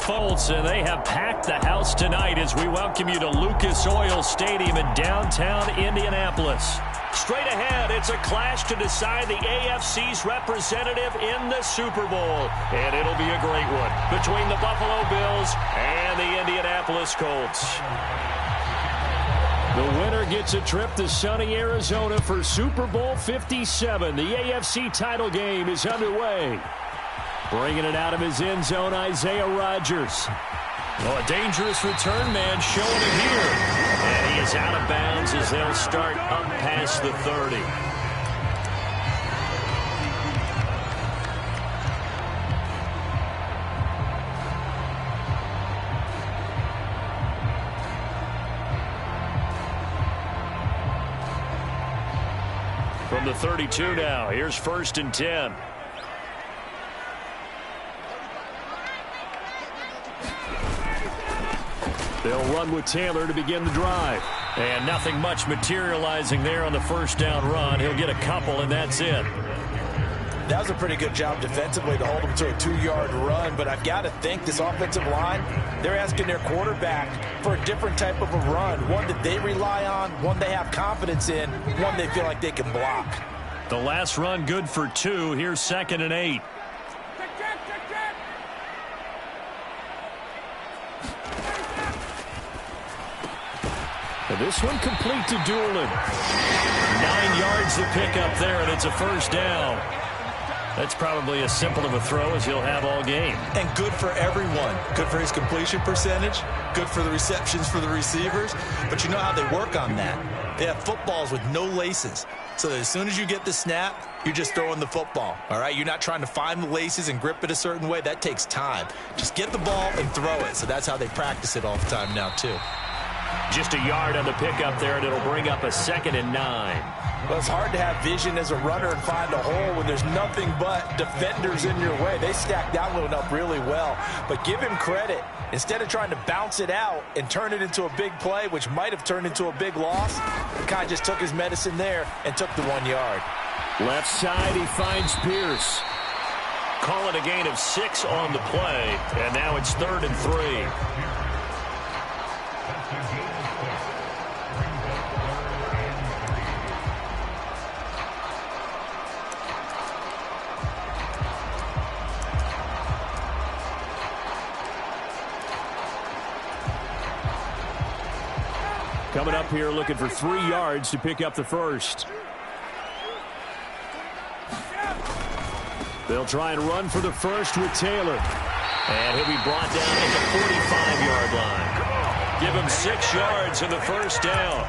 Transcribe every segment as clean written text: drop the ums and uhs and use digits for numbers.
Colts, and they have packed the house tonight as we welcome you to Lucas Oil Stadium in downtown Indianapolis. Straight ahead, it's a clash to decide the AFC's representative in the Super Bowl. And it'll be a great one between the Buffalo Bills and the Indianapolis Colts. The winner gets a trip to sunny Arizona for Super Bowl 57. The AFC title game is underway. Bringing it out of his end zone, Isaiah Rodgers. Oh, a dangerous return man showing it here. And he is out of bounds as they'll start up past the 30. From the 32 now, here's 1st and 10. They'll run with Taylor to begin the drive. And nothing much materializing there on the first down run. He'll get a couple, and that's it. That was a pretty good job defensively to hold him to a 2-yard run, but I've got to think this offensive line, they're asking their quarterback for a different type of a run, one that they rely on, one they have confidence in, one they feel like they can block. The last run good for 2. Here's 2nd and 8. And this one complete to Doolin. 9 yards to pick up there, and it's a first down. That's probably as simple of a throw as he'll have all game. And good for everyone. Good for his completion percentage. Good for the receptions for the receivers. But you know how they work on that. They have footballs with no laces. So that as soon as you get the snap, you're just throwing the football. All right? You're not trying to find the laces and grip it a certain way. That takes time. Just get the ball and throw it. So that's how they practice it all the time now, too. Just a yard on the pickup there, and it'll bring up a 2nd and 9. Well, it's hard to have vision as a runner and find a hole when there's nothing but defenders in your way. They stacked that one up really well. But give him credit. Instead of trying to bounce it out and turn it into a big play, which might have turned into a big loss, the guy just took his medicine there and took the 1 yard. Left side, he finds Pierce. Call it a gain of 6 on the play, and now it's 3rd and 3. Coming up here looking for 3 yards to pick up the first. They'll try and run for the first with Taylor. And he'll be brought down at the 45-yard line. Give him 6 yards in the first down.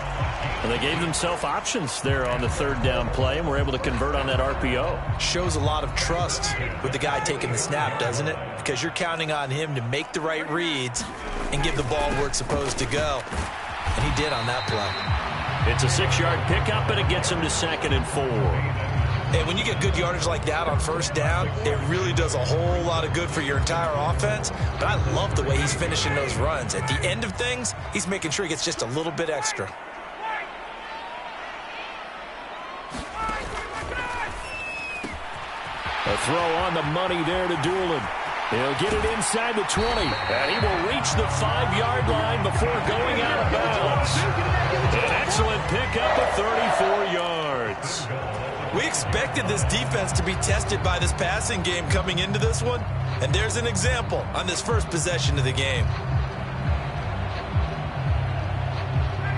And they gave themselves options there on the 3rd down play and were able to convert on that RPO. Shows a lot of trust with the guy taking the snap, doesn't it? Because you're counting on him to make the right reads and give the ball where it's supposed to go. And he did on that play. It's a 6-yard pickup, and it gets him to 2nd and 4. And when you get good yardage like that on first down, it really does a whole lot of good for your entire offense. But I love the way he's finishing those runs. At the end of things, he's making sure he gets just a little bit extra. A throw on the money there to Doolin. He'll get it inside the 20, and he will reach the 5-yard line before going out of bounds. An excellent pickup of 34 yards. We expected this defense to be tested by this passing game coming into this one, and there's an example on this first possession of the game.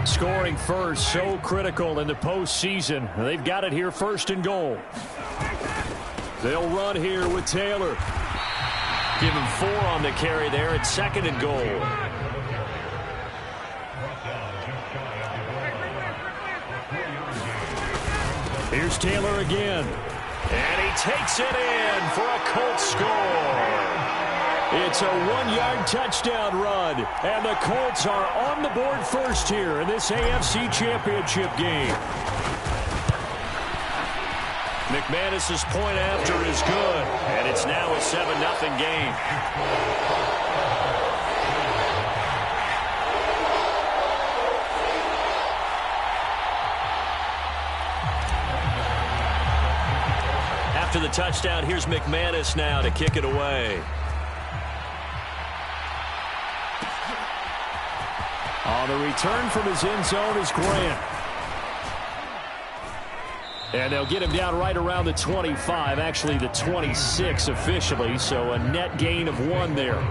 Scoring first, so critical in the postseason. They've got it here, 1st and goal. They'll run here with Taylor. Give him 4 on the carry there at 2nd and goal. Here's Taylor again. And he takes it in for a Colts score. It's a 1-yard touchdown run. And the Colts are on the board first here in this AFC Championship game. McManus's point after is good, and it's now a 7-0 game. After the touchdown, here's McManus now to kick it away. On the return from his end zone is Grant. And they'll get him down right around the 25, actually the 26 officially, so a net gain of 1 there.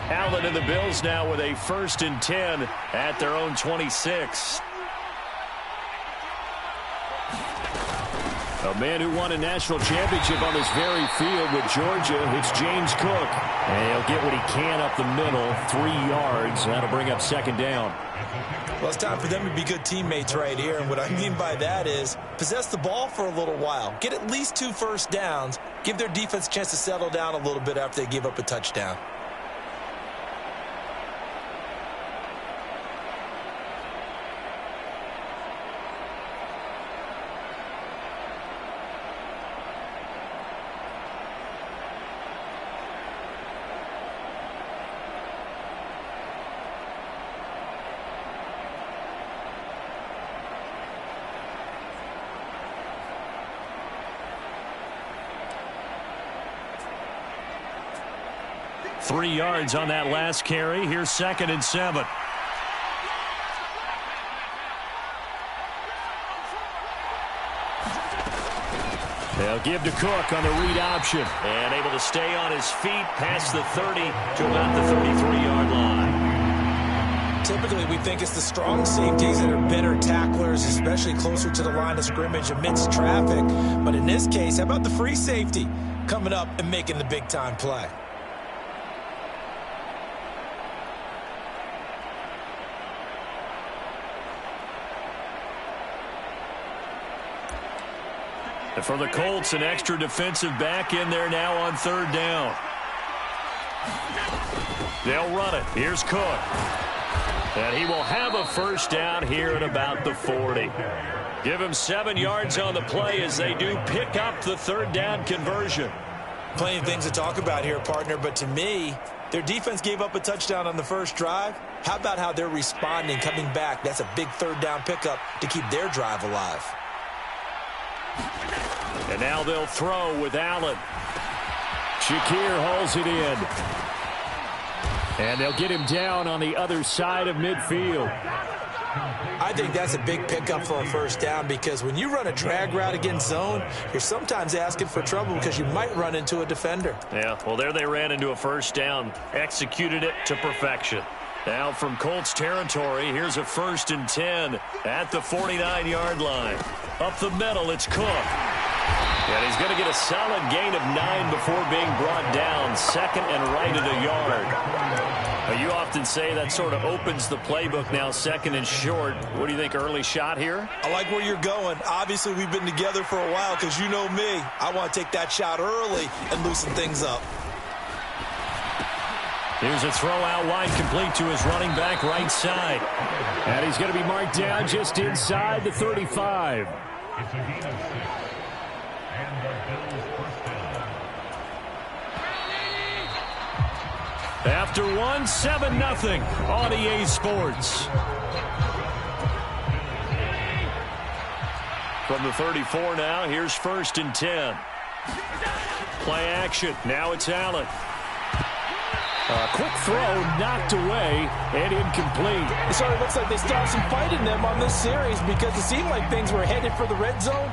Allen and the Bills now with a 1st and 10 at their own 26. A man who won a national championship on this very field with Georgia, it's James Cook. And he'll get what he can up the middle, 3 yards. That'll bring up 2nd down. Well, it's time for them to be good teammates right here. And what I mean by that is possess the ball for a little while. Get at least 2 first downs. Give their defense a chance to settle down a little bit after they give up a touchdown. Three yards on that last carry. Here's 2nd and 7. They'll give to Cook on the read option. And able to stay on his feet past the 30 to about the 33-yard line. Typically, we think it's the strong safeties that are better tacklers, especially closer to the line of scrimmage amidst traffic. But in this case, how about the free safety coming up and making the big-time play? And for the Colts, an extra defensive back in there now on 3rd down. They'll run it. Here's Cook. And he will have a 1st down here at about the 40. Give him 7 yards on the play as they do pick up the 3rd down conversion. Plenty of things to talk about here, partner, but to me, their defense gave up a touchdown on the first drive. How about how they're responding, coming back? That's a big 3rd down pickup to keep their drive alive. And now they'll throw with Allen. Shakir hauls it in. And they'll get him down on the other side of midfield. I think that's a big pickup for a 1st down because when you run a drag route against zone, you're sometimes asking for trouble because you might run into a defender. Yeah, well, there they ran into a 1st down. Executed it to perfection. Now from Colts territory, here's a 1st and 10 at the 49-yard line. Up the middle, it's Cook. And he's going to get a solid gain of 9 before being brought down. 2nd and right at a yard. You often say that sort of opens the playbook now, 2nd and short. What do you think, early shot here? I like where you're going. Obviously, we've been together for a while because you know me. I want to take that shot early and loosen things up. Here's a throw out wide, complete to his running back right side. And he's going to be marked down just inside the 35. After 1, 7-0 on EA Sports. From the 34 now, here's 1st and 10. Play action. Now it's Allen. A quick throw knocked away and incomplete. It sort of looks like they still have some fight in them on this series because it seemed like things were headed for the red zone.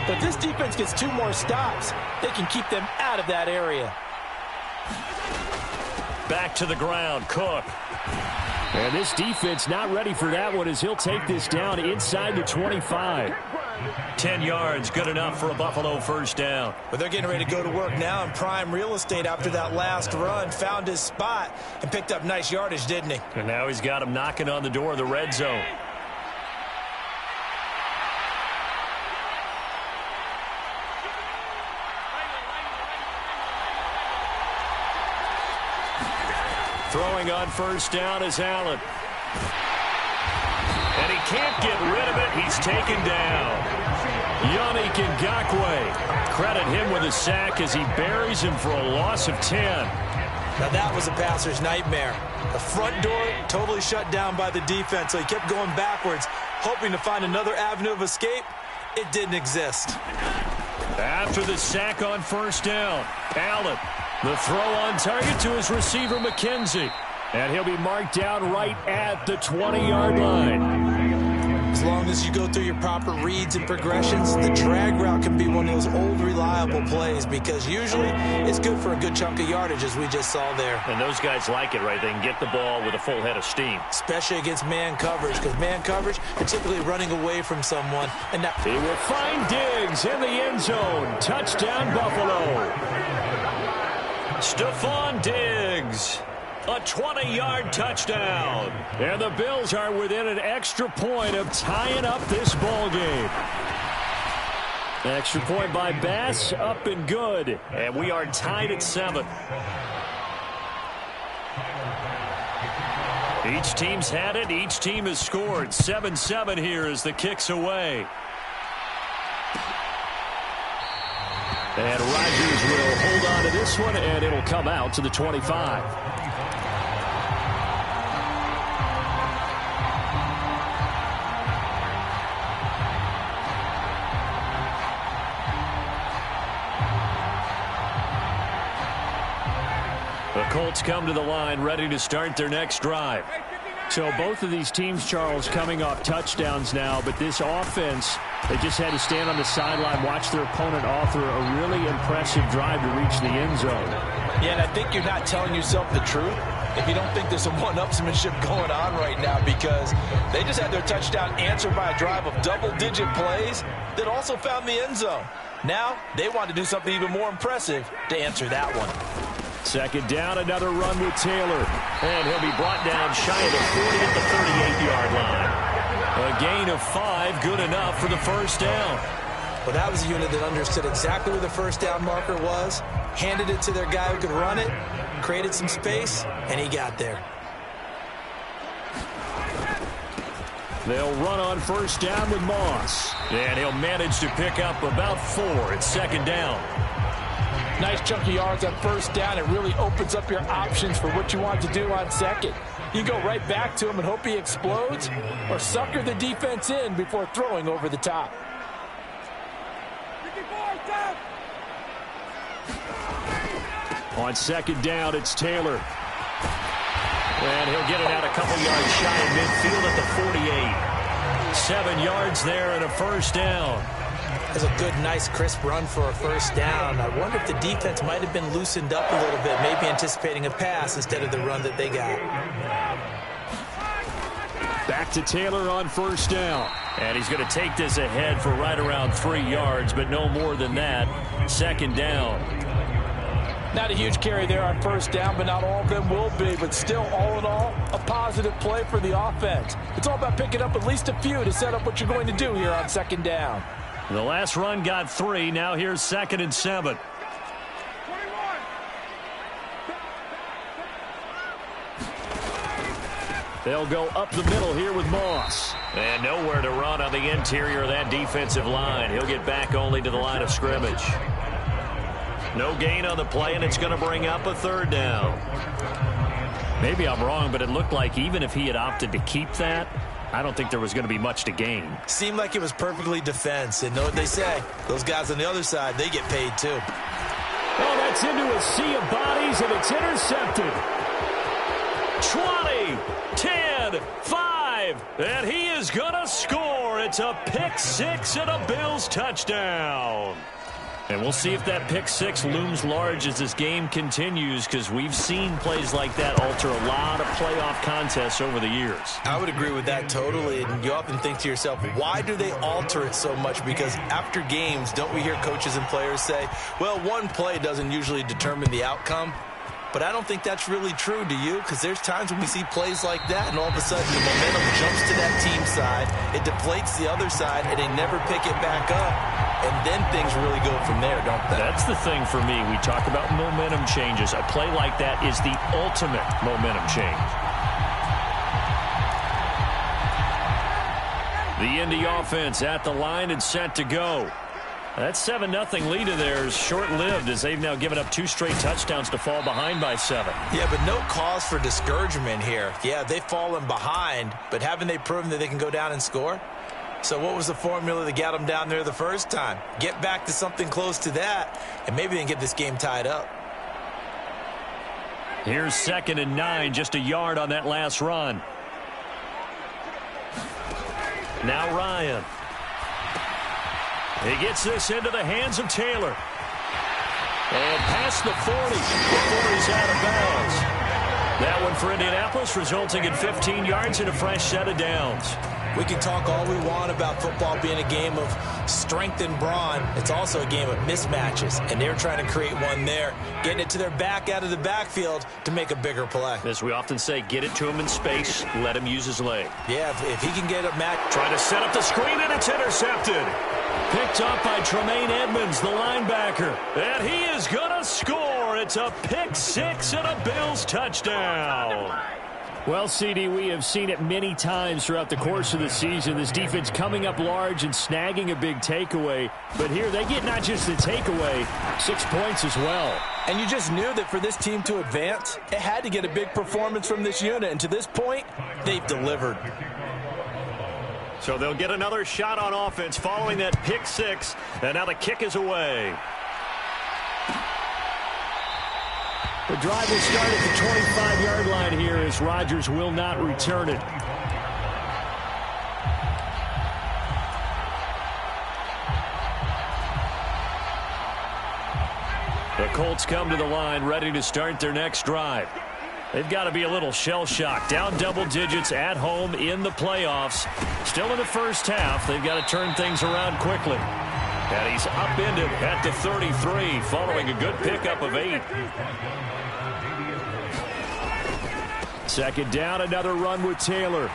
But this defense gets 2 more stops. They can keep them out of that area. Back to the ground, Cook. And this defense not ready for that one as he'll take this down inside the 25. 10 yards, good enough for a Buffalo first down. But they're getting ready to go to work now in prime real estate after that last run. Found his spot and picked up nice yardage, didn't he? And now he's got him knocking on the door of the red zone. Throwing on first down is Allen. And he can't get rid of it. He's taken down. Yannick Ngakoue. Credit him with a sack as he buries him for a loss of 10. Now that was a passer's nightmare. The front door totally shut down by the defense, so he kept going backwards, hoping to find another avenue of escape. It didn't exist. After the sack on first down, Allen. The throw on target to his receiver, McKenzie. And he'll be marked down right at the 20-yard line. As long as you go through your proper reads and progressions, the drag route can be one of those old, reliable plays because usually it's good for a good chunk of yardage, as we just saw there. And those guys like it, right? They can get the ball with a full head of steam. Especially against man coverage, because man coverage, they're typically running away from someone. And that he will find Diggs in the end zone. Touchdown, Buffalo. Stephon Diggs. A 20-yard touchdown. And the Bills are within an extra point of tying up this ball game. Extra point by Bass, up and good. And we are tied at 7. Each team's had it. Each team has scored. 7-7 here as the kick's away. And Rodgers will hold on to this one, and it'll come out to the 25. The Colts come to the line, ready to start their next drive. So both of these teams, Charles, coming off touchdowns now, but this offense, they just had to stand on the sideline, watch their opponent author a really impressive drive to reach the end zone. Yeah, and I think you're not telling yourself the truth if you don't think there's some one-upsmanship going on right now, because they just had their touchdown answered by a drive of double-digit plays that also found the end zone. Now they want to do something even more impressive to answer that one. Second down, another run with Taylor. And he'll be brought down shy of the 40 at the 38-yard line. A gain of 5, good enough for the first down. Well, that was a unit that understood exactly where the first down marker was, handed it to their guy who could run it, created some space, and he got there. They'll run on first down with Moss. And he'll manage to pick up about 4 at second down. Nice chunk of yards on first down. It really opens up your options for what you want to do on second. You go right back to him and hope he explodes, or sucker the defense in before throwing over the top. On second down, it's Taylor. And he'll get it out a couple yards shy of midfield at the 48. 7 yards there and a first down. That's a good, nice, crisp run for a first down. I wonder if the defense might have been loosened up a little bit, maybe anticipating a pass instead of the run that they got. Back to Taylor on first down. And he's going to take this ahead for right around 3 yards, but no more than that. Second down. Not a huge carry there on first down, but not all of them will be. But still, all in all, a positive play for the offense. It's all about picking up at least a few to set up what you're going to do here on second down. The last run got 3. Now here's 2nd and 7. They'll go up the middle here with Moss. And nowhere to run on the interior of that defensive line. He'll get back only to the line of scrimmage. No gain on the play, and it's going to bring up a third down. Maybe I'm wrong, but it looked like even if he had opted to keep that, I don't think there was going to be much to gain. Seemed like it was perfectly defense. And know what they say, those guys on the other side, they get paid too. Oh, that's into a sea of bodies, and it's intercepted. 20, 10, 5, and he is going to score. It's a pick six and a Bills touchdown. And we'll see if that pick six looms large as this game continues, because we've seen plays like that alter a lot of playoff contests over the years. I would agree with that totally. And you often think to yourself, why do they alter it so much? Because after games, don't we hear coaches and players say, well, one play doesn't usually determine the outcome? But I don't think that's really true, do you? Because there's times when we see plays like that, and all of a sudden the momentum jumps to that team side. It deflates the other side, and they never pick it back up. And then things really go from there, don't they? That's the thing for me. We talk about momentum changes. A play like that is the ultimate momentum change. The Indy offense at the line and set to go. That 7-0 lead of theirs short-lived, as they've now given up 2 straight touchdowns to fall behind by 7. Yeah, but no cause for discouragement here. Yeah, they've fallen behind, but haven't they proven that they can go down and score? So what was the formula that got them down there the first time? Get back to something close to that, and maybe they can get this game tied up. Here's 2nd and 9, just a yard on that last run. Now Ryan. He gets this into the hands of Taylor. And past the 40 before he's out of bounds. That one for Indianapolis, resulting in 15 yards and a fresh set of downs. We can talk all we want about football being a game of strength and brawn. It's also a game of mismatches, and they're trying to create one there, getting it to their back out of the backfield to make a bigger play. As we often say, get it to him in space, let him use his leg. Yeah, if he can get a match. Trying to set up the screen, and it's intercepted. Picked up by Tremaine Edmonds, the linebacker. And he is going to score. It's a pick six and a Bills touchdown. Well, CD, we have seen it many times throughout the course of the season. This defense coming up large and snagging a big takeaway. But here they get not just the takeaway, 6 points as well. And you just knew that for this team to advance, it had to get a big performance from this unit. And to this point, they've delivered. So they'll get another shot on offense following that pick six. And now the kick is away. The drive will start at the 25-yard line here as Rodgers will not return it. The Colts come to the line ready to start their next drive. They've got to be a little shell-shocked. Down double digits at home in the playoffs. Still in the first half. They've got to turn things around quickly. And he's upended at the 33 following a good pickup of 8. Second down, another run with Taylor.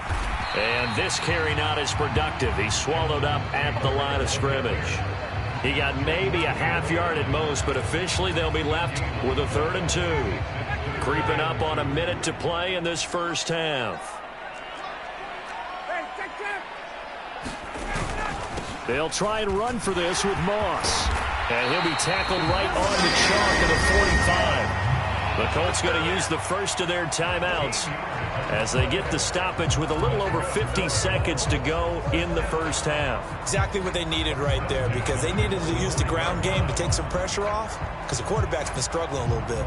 And this carry not as productive. He's swallowed up at the line of scrimmage. He got maybe a half yard at most, but officially they'll be left with a 3rd and 2. Creeping up on a minute to play in this first half. They'll try and run for this with Moss. And he'll be tackled right on the chalk of the 45. The Colts going to use the first of their timeouts as they get the stoppage with a little over 50 seconds to go in the first half. Exactly what they needed right there, because they needed to use the ground game to take some pressure off, because the quarterback's been struggling a little bit.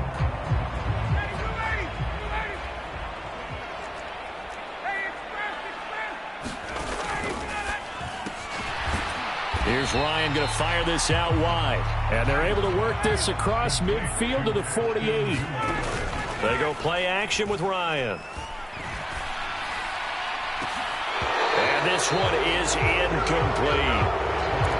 Here's Ryan going to fire this out wide. And they're able to work this across midfield to the 48. They go play action with Ryan. And this one is incomplete.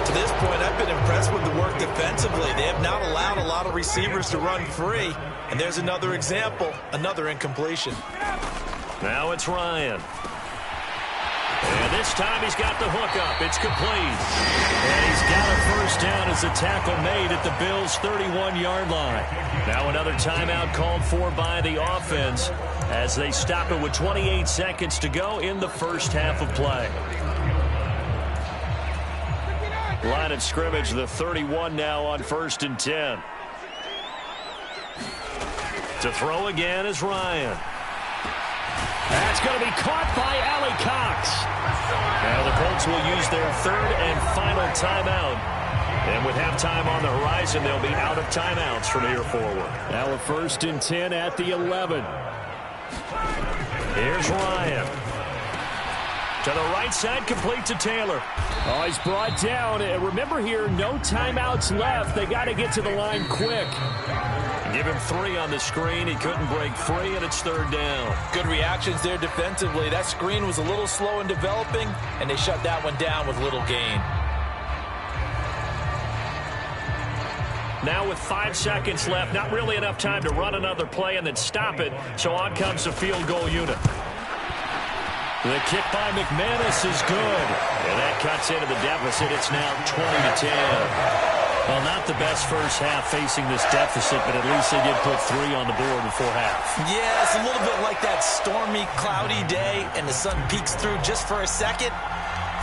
To this point, I've been impressed with the work defensively. They have not allowed a lot of receivers to run free. And there's another example, another incompletion. Now it's Ryan. And this time he's got the hook up. It's complete. And he's got a first down as the tackle made at the Bills' 31-yard line. Now another timeout called for by the offense as they stop it with 28 seconds to go in the first half of play. Line of scrimmage, the 31 now on 1st and 10. To throw again is Ryan. That's going to be caught by Allie Cox. Now the Colts will use their 3rd and final timeout. And with halftime on the horizon, they'll be out of timeouts from here forward. Now a 1st and 10 at the 11. Here's Ryan. To the right side, complete to Taylor. Oh, he's brought down. Remember here, no timeouts left. They got to get to the line quick. Give him 3 on the screen. He couldn't break free, and it's 3rd down. Good reactions there defensively. That screen was a little slow in developing, and they shut that one down with little gain. Now with 5 seconds left, not really enough time to run another play and then stop it, so on comes the field goal unit. The kick by McManus is good, and that cuts into the deficit. It's now 20-10. Well, not the best first half facing this deficit, but at least they did put 3 on the board before half. Yeah, it's a little bit like that stormy, cloudy day, and the sun peeks through just for a second.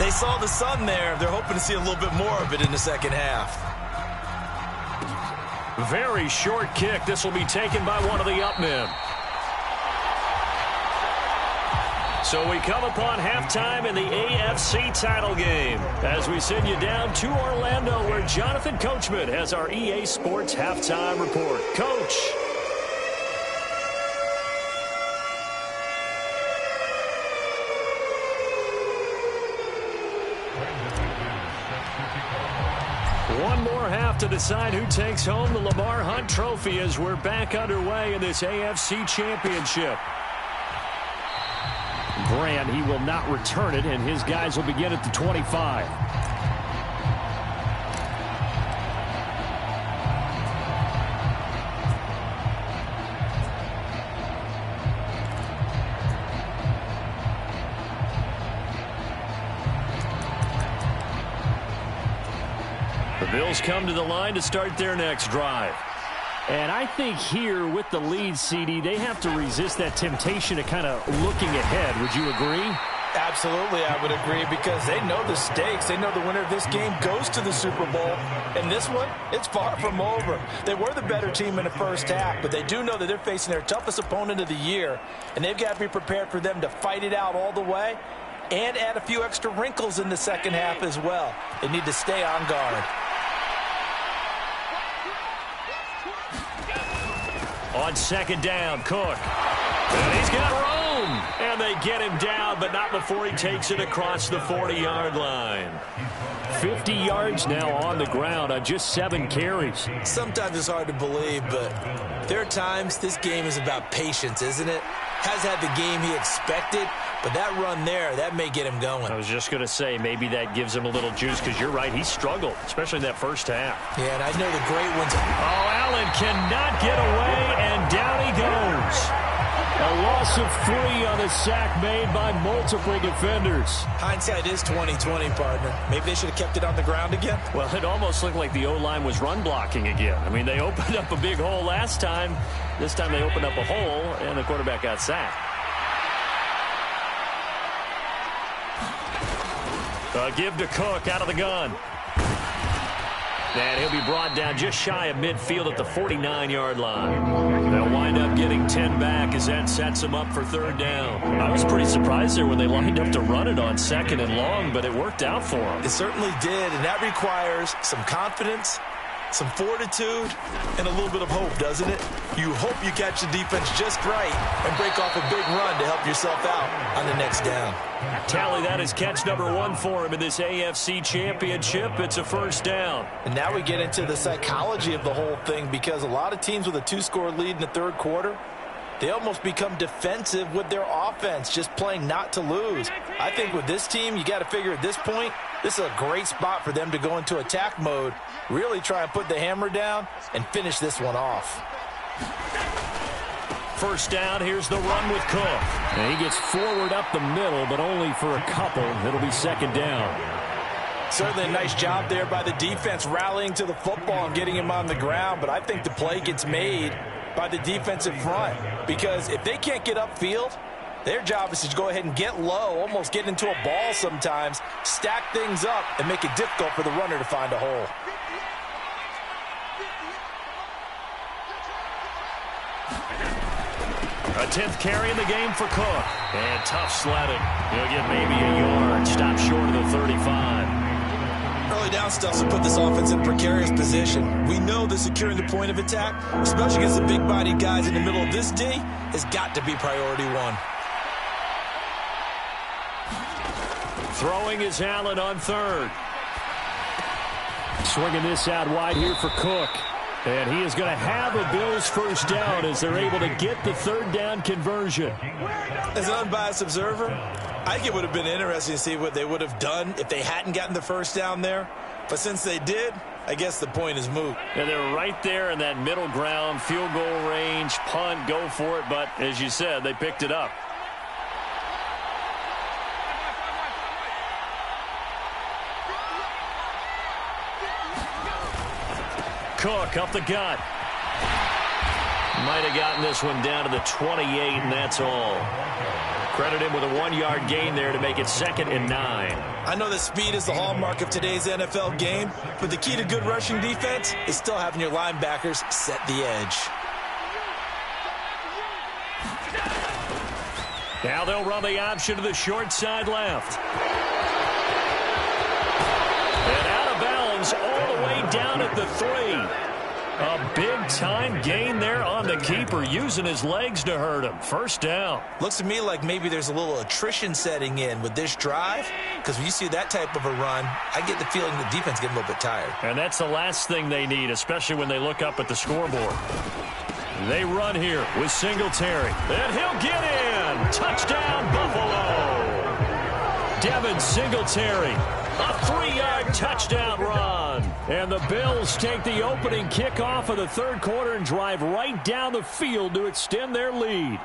They saw the sun there. They're hoping to see a little bit more of it in the second half. Very short kick. This will be taken by one of the up men. So we come upon halftime in the AFC title game as we send you down to Orlando where Jonathan Coachman has our EA Sports halftime report. Coach. One more half to decide who takes home the Lamar Hunt Trophy as we're back underway in this AFC Championship. Grant, he will not return it, and his guys will begin at the 25. The Bills come to the line to start their next drive. And I think here with the lead, CD, they have to resist that temptation to kind of looking ahead. Would you agree? Absolutely, I would agree, because they know the stakes. They know the winner of this game goes to the Super Bowl. And this one, it's far from over. They were the better team in the first half, but they do know that they're facing their toughest opponent of the year. And they've got to be prepared for them to fight it out all the way and add a few extra wrinkles in the second half as well. They need to stay on guard. On second down, Cook. And he's got room. And they get him down, but not before he takes it across the 40-yard line. 50 yards now on the ground on just 7 carries. Sometimes it's hard to believe, but there are times this game is about patience, isn't it? Has had the game he expected, but that run there, that may get him going. I was just going to say, maybe that gives him a little juice, because you're right, he struggled, especially in that first half. Yeah, and I know the great ones. Oh, Allen cannot get away, and down he goes. A loss of 3 on a sack made by multiple defenders. Hindsight is 20/20, partner. Maybe they should have kept it on the ground again. Well, it almost looked like the O-line was run blocking again. I mean, they opened up a big hole last time. This time they opened up a hole, and the quarterback got sacked. Give to Cook out of the gun. And he'll be brought down just shy of midfield at the 49-yard line. They'll wind up getting 10 back as that sets them up for 3rd down. I was pretty surprised there when they lined up to run it on 2nd and long, but it worked out for them. It certainly did, and that requires some confidence, some fortitude, and a little bit of hope, doesn't it? You hope you catch the defense just right and break off a big run to help yourself out on the next down. Tally, that is catch number 1 for him in this AFC Championship. It's a 1st down. And now we get into the psychology of the whole thing, because a lot of teams with a 2-score lead in the 3rd quarter, they almost become defensive with their offense, just playing not to lose. I think with this team, you got to figure at this point, this is a great spot for them to go into attack mode, really try and put the hammer down and finish this one off. 1st down, here's the run with Cook. And he gets forward up the middle, but only for a couple. It'll be 2nd down. Certainly a nice job there by the defense rallying to the football and getting him on the ground, but I think the play gets made by the defensive front, because if they can't get upfield, their job is to go ahead and get low, almost get into a ball sometimes, stack things up, and make it difficult for the runner to find a hole. A 10th carry in the game for Cook. And tough sledding. He'll get maybe a yard. Stop short of the 35. Early down stuff will put this offense in a precarious position. We know that securing the point of attack, especially against the big-bodied guys in the middle of this D, has got to be priority one. Throwing is Allen on third. Swinging this out wide here for Cook. And he is going to have a Bills first down as they're able to get the third down conversion. As an unbiased observer, I think it would have been interesting to see what they would have done if they hadn't gotten the first down there. But since they did, I guess the point is moot. And they're right there in that middle ground, field goal range, punt, go for it. But as you said, they picked it up. Cook up the gut. Might have gotten this one down to the 28, and that's all. Credit him with a 1-yard gain there to make it 2nd and 9. I know that speed is the hallmark of today's NFL game, but the key to good rushing defense is still having your linebackers set the edge. Now they'll run the option to the short side left. And out of bounds all the way down at the 3. A big-time gain there on the keeper, using his legs to hurt him. First down. Looks to me like maybe there's a little attrition setting in with this drive, because when you see that type of a run, I get the feeling the defense getting a little bit tired. And that's the last thing they need, especially when they look up at the scoreboard. They run here with Singletary. And he'll get in. Touchdown, Buffalo. Devin Singletary. A 3-yard touchdown run. And the Bills take the opening kickoff of the third quarter and drive right down the field to extend their lead.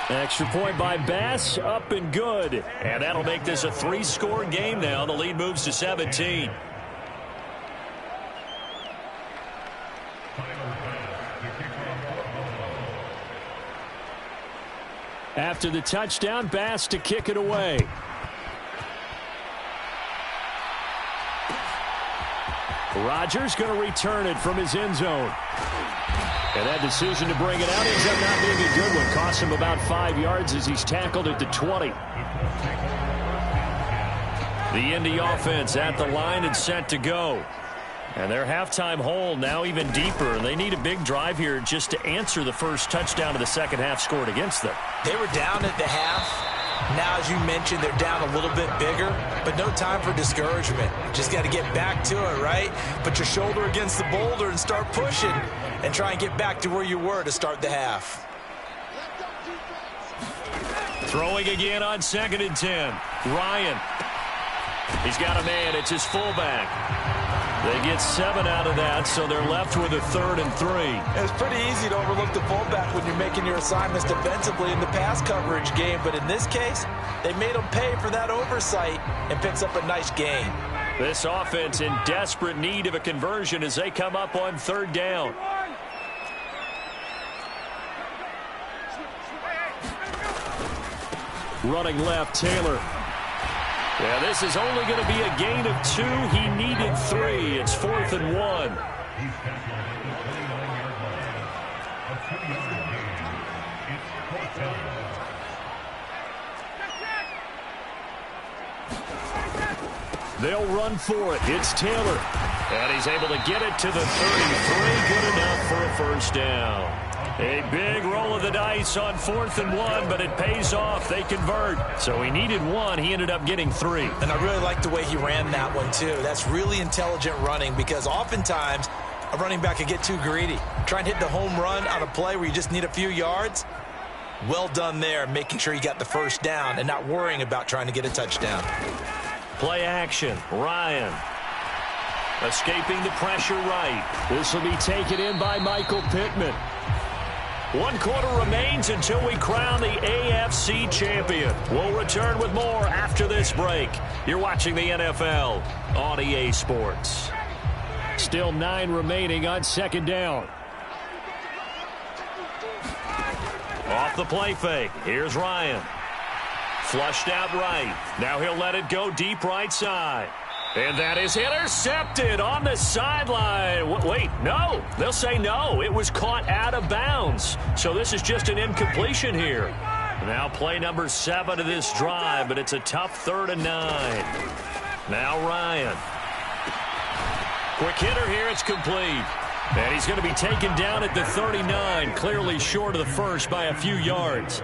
Extra point by Bass, up and good. And that'll make this a 3-score game now. The lead moves to 17. After the touchdown, Bass to kick it away. Rodgers going to return it from his end zone. And that decision to bring it out ends up not being a good one. Cost him about 5 yards as he's tackled at the 20. The Indy offense at the line and set to go. And their halftime hole now even deeper. And they need a big drive here just to answer the first touchdown of the second half scored against them. They were down at the half. Now, as you mentioned, they're down a little bit bigger, but no time for discouragement. Just got to get back to it, right? Put your shoulder against the boulder and start pushing and try and get back to where you were to start the half. Throwing again on 2nd and 10. Ryan. He's got a man. It's his fullback. They get 7 out of that, so they're left with a 3rd and 3. It's pretty easy to overlook the fullback when you're making your assignments defensively in the pass coverage game, but in this case, they made them pay for that oversight and picks up a nice gain. This offense in desperate need of a conversion as they come up on 3rd down. Running left, Taylor. Yeah, this is only going to be a gain of 2. He needed 3. It's 4th and 1. They'll run for it. It's Taylor. And he's able to get it to the 33. Good enough for a first down. A big roll of the dice on 4th and 1, but it pays off. They convert. So he needed 1. He ended up getting 3. And I really like the way he ran that one, too. That's really intelligent running because oftentimes a running back can get too greedy. Trying to hit the home run on a play where you just need a few yards. Well done there, making sure you got the first down and not worrying about trying to get a touchdown. Play action. Ryan. Escaping the pressure right. This will be taken in by Michael Pittman. 1 quarter remains until we crown the AFC champion. We'll return with more after this break. You're watching the NFL on EA Sports. Still 9 remaining on 2nd down. Off the play fake. Here's Ryan. Flushed out right. Now he'll let it go deep right side. And that is intercepted on the sideline. Wait, no. They'll say no. It was caught out of bounds. So this is just an incompletion here. Now play number 7 of this drive, but it's a tough 3rd and 9. Now Ryan. Quick hitter here. It's complete. And he's going to be taken down at the 39, clearly short of the first by a few yards.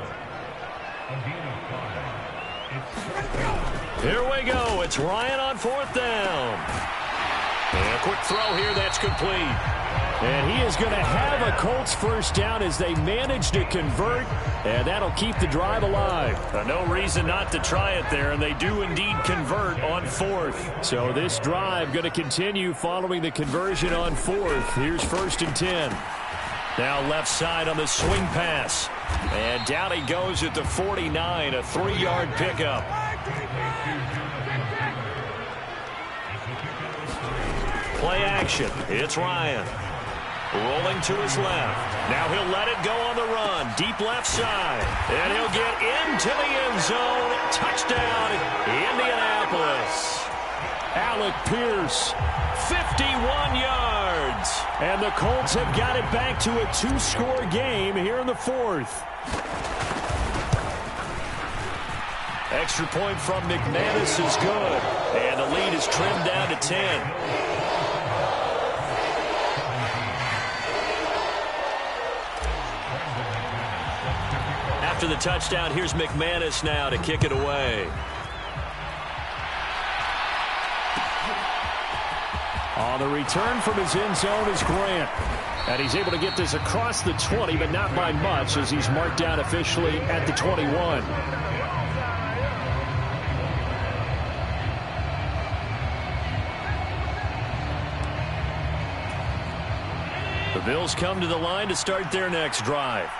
Here we go. It's Ryan on 4th down. And a quick throw here. That's complete. And he is going to have a Colts first down as they manage to convert. And that'll keep the drive alive. No reason not to try it there. And they do indeed convert on 4th. So this drive going to continue following the conversion on 4th. Here's 1st and 10. Now left side on the swing pass. And down he goes at the 49. A 3-yard pickup. Play action. It's Ryan. Rolling to his left. Now he'll let it go on the run. Deep left side. And he'll get into the end zone. Touchdown, Indianapolis. Alec Pierce, 51 yards. And the Colts have got it back to a 2-score game here in the 4th. Extra point from McManus is good. And the lead is trimmed down to 10. After the touchdown, here's McManus now to kick it away. On the return from his end zone is Grant. And he's able to get this across the 20, but not by much as he's marked down officially at the 21. The Bills come to the line to start their next drive.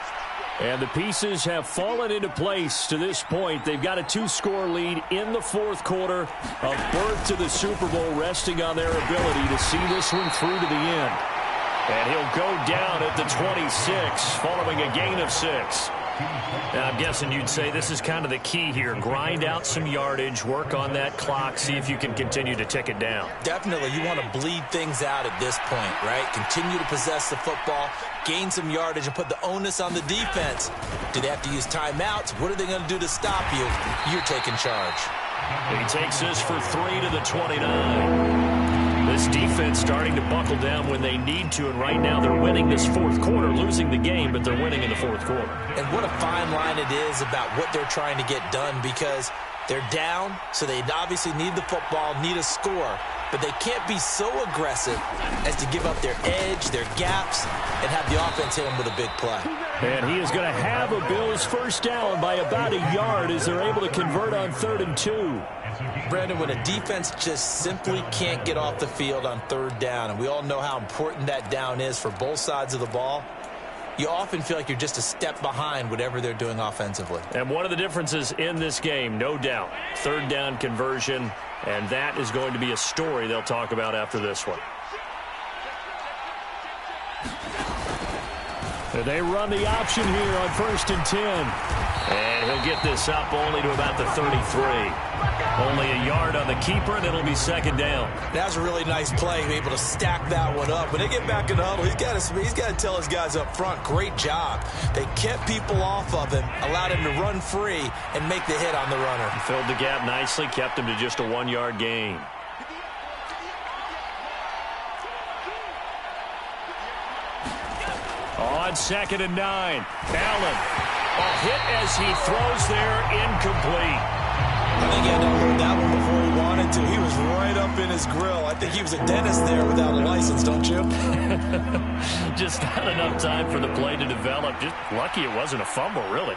And the pieces have fallen into place to this point. They've got a 2-score lead in the 4th quarter. A berth to the Super Bowl resting on their ability to see this one through to the end. And he'll go down at the 26 following a gain of 6. Now, I'm guessing you'd say this is kind of the key here. Grind out some yardage, work on that clock, see if you can continue to tick it down. Definitely. You want to bleed things out at this point, right? Continue to possess the football, gain some yardage, and put the onus on the defense. Do they have to use timeouts? What are they going to do to stop you? You're taking charge. He takes this for 3 to the 29. This defense starting to buckle down when they need to, and right now they're winning this 4th quarter, losing the game, but they're winning in the 4th quarter. And what a fine line it is about what they're trying to get done, because they're down, so they obviously need the football, need a score, but they can't be so aggressive as to give up their edge, their gaps, and have the offense hit them with a big play. And he is going to have a Bills first down by about a yard as they're able to convert on 3rd and 2. Brandon, when a defense just simply can't get off the field on 3rd down, and we all know how important that down is for both sides of the ball, you often feel like you're just a step behind whatever they're doing offensively. And one of the differences in this game, no doubt, 3rd down conversion, and that is going to be a story they'll talk about after this one. They run the option here on 1st and 10. And he'll get this up only to about the 33. Only a yard on the keeper, and it'll be 2nd down. That's a really nice play, able to stack that one up. When they get back in the huddle, he's got to tell his guys up front, great job. They kept people off of him, allowed him to run free, and make the hit on the runner. He filled the gap nicely, kept him to just a 1-yard gain. On 2nd and 9, Allen. A hit as he throws there, incomplete. I think he had to hold that one before he wanted to. He was right up in his grill. I think he was a dentist there without a license, don't you? Just not enough time for the play to develop. Just lucky it wasn't a fumble, really.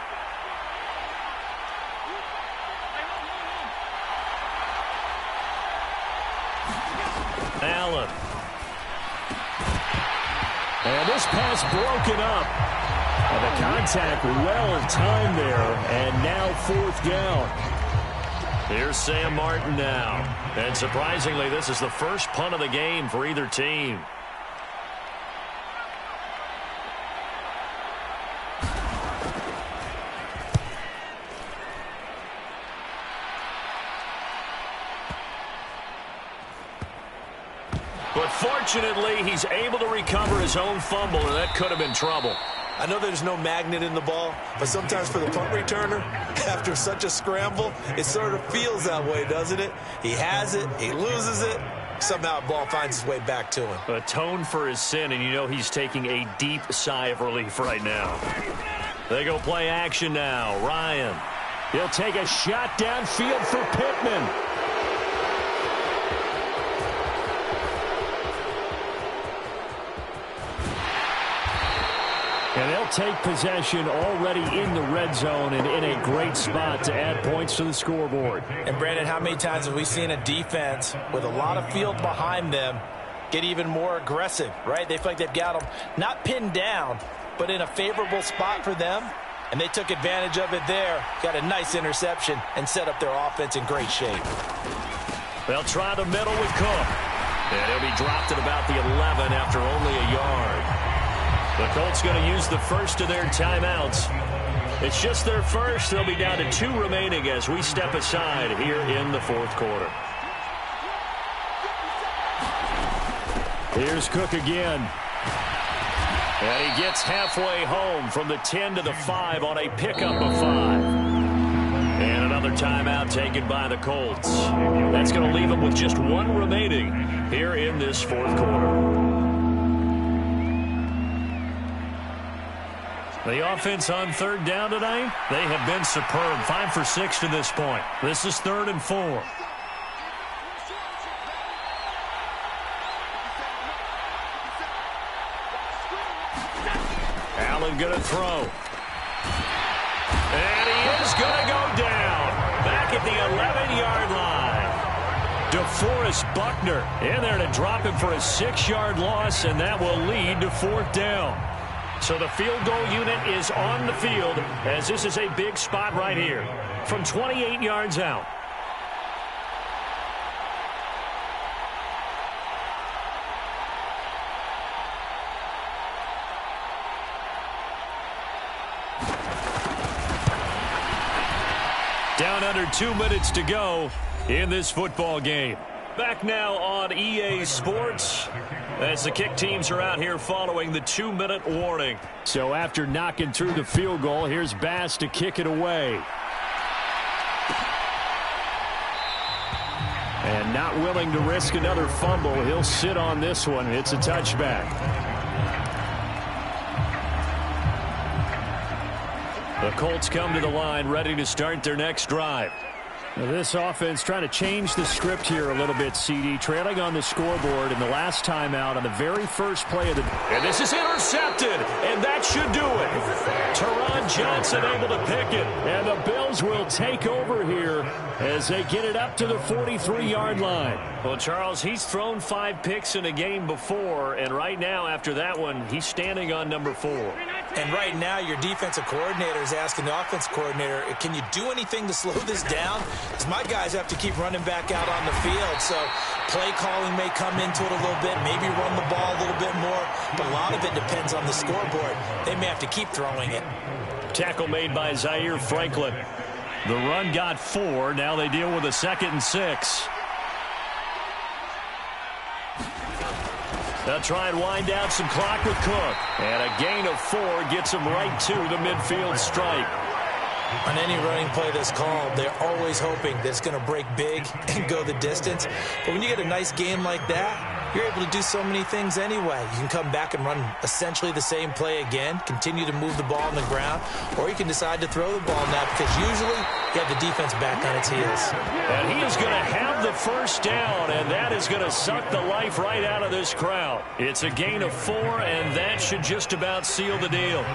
Allen. And this pass broken up. And the contact well timed there. And now 4th down. Here's Sam Martin now. And surprisingly, this is the first punt of the game for either team. But fortunately, he's able to recover his own fumble, and that could have been trouble. I know there's no magnet in the ball, but sometimes for the punt returner, after such a scramble, it sort of feels that way, doesn't it? He has it, he loses it, somehow the ball finds its way back to him. Atone for his sin, and you know he's taking a deep sigh of relief right now. They go play action now. Ryan. He'll take a shot downfield for Pittman. And they'll take possession already in the red zone and in a great spot to add points to the scoreboard. And, Brandon, how many times have we seen a defense with a lot of field behind them get even more aggressive, right? They feel like they've got them not pinned down, but in a favorable spot for them. And they took advantage of it there. Got a nice interception and set up their offense in great shape. They'll try the middle with Cook. And he'll be dropped at about the 11 after only a yard. The Colts going to use the first of their timeouts. It's just their first. They'll be down to 2 remaining as we step aside here in the fourth quarter. Here's Cook again. And he gets halfway home from the 10 to the 5 on a pickup of 5. And another timeout taken by the Colts. That's going to leave them with just 1 remaining here in this fourth quarter. The offense on third down tonight, they have been superb. 5 for 6 to this point. This is 3rd and 4. Allen going to throw. And he is going to go down. Back at the 11-yard line. DeForest Buckner in there to drop him for a 6-yard loss, and that will lead to 4th down. So the field goal unit is on the field as this is a big spot right here from 28 yards out. Down under 2 minutes to go in this football game. Back now on EA Sports as the kick teams are out here following the 2-minute warning. So after knocking through the field goal, here's Bass to kick it away. And not willing to risk another fumble, he'll sit on this one. It's a touchback. The Colts come to the line ready to start their next drive. Now this offense trying to change the script here a little bit, CD. Trailing on the scoreboard in the last timeout on the very first play of the... And this is intercepted, and that should do it. Teron Johnson able to pick it, and the Bills will take over here as they get it up to the 43-yard line. Well, Charles, he's thrown 5 picks in a game before, and right now after that one, he's standing on number 4. And right now, your defensive coordinator is asking the offensive coordinator, can you do anything to slow this down? Because my guys have to keep running back out on the field. So play calling may come into it a little bit, maybe run the ball a little bit more. But a lot of it depends on the scoreboard. They may have to keep throwing it. Tackle made by Zaire Franklin. The run got 4. Now they deal with a 2nd and 6. They'll try and wind down some clock with Cook. And a gain of 4 gets him right to the midfield stripe. On any running play that's called, they're always hoping that it's going to break big and go the distance. But when you get a nice game like that, you're able to do so many things anyway. You can come back and run essentially the same play again, continue to move the ball on the ground, or you can decide to throw the ball now because usually you have the defense back on its heels. And he is going to have the first down, and that is going to suck the life right out of this crowd. It's a gain of 4, and that should just about seal the deal.